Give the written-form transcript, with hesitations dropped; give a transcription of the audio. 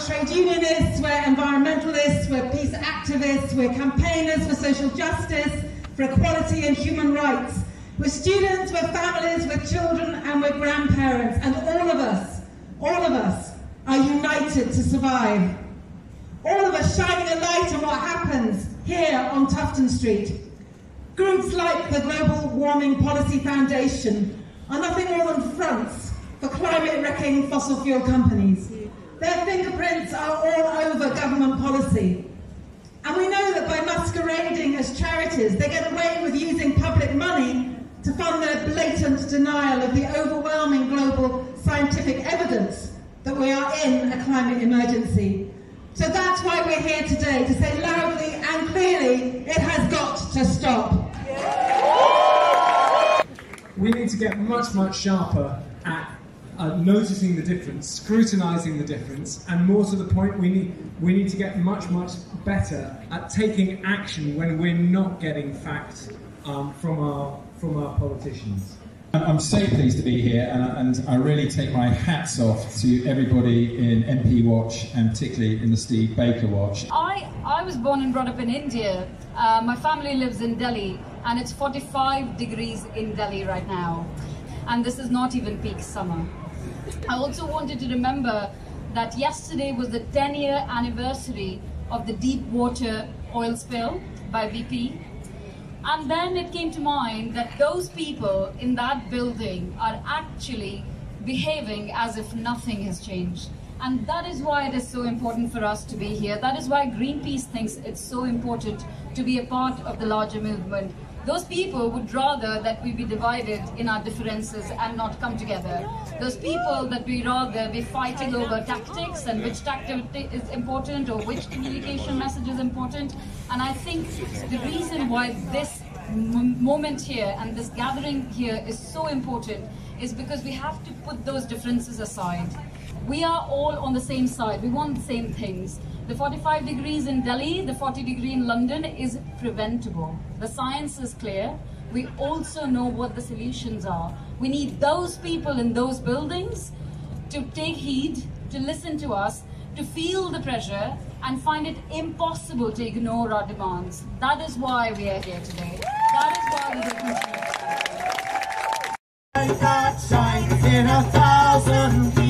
trade unionists, we're environmentalists, we're peace activists, we're campaigners for social justice, for equality and human rights. We're students, we're families, we're children, and we're grandparents, and all of us are united to survive. All of us shining a light on what happens here on Tufton Street. Groups like the Global Warming Policy Foundation are nothing more than fronts for climate-wrecking fossil fuel companies. Their fingerprints are all over government policy. And we know that by masquerading as charities, they get away with using public money to fund their blatant denial of the overwhelming global scientific evidence that we are in a climate emergency. So that's why we're here today, to say loudly and clearly, it has got to stop. We need to get much, much sharper at noticing the difference, scrutinising the difference, and more to the point, we need to get much, much better at taking action when we're not getting facts from our politicians. I'm so pleased to be here, and I really take my hats off to everybody in MP Watch, and particularly in the Steve Baker Watch. I was born and brought up in India. My family lives in Delhi, and it's 45 degrees in Delhi right now. And this is not even peak summer. I also wanted to remember that yesterday was the 10-year anniversary of the deep water oil spill by BP. And then it came to mind that those people in that building are actually behaving as if nothing has changed. And that is why it is so important for us to be here. That is why Greenpeace thinks it's so important to be a part of the larger movement. Those people would rather that we be divided in our differences and not come together. Those people that we rather be fighting over tactics and which tactic is important or which communication message is important. And I think the reason why this moment here and this gathering here is so important is because we have to put those differences aside. We are all on the same side. We want the same things. The 45 degrees in Delhi, the 40 degree in London is preventable. The science is clear. We also know what the solutions are. We need those people in those buildings to take heed, to listen to us, to feel the pressure and find it impossible to ignore our demands. That is why we are here today. That is why we will continue. That shines in 1,000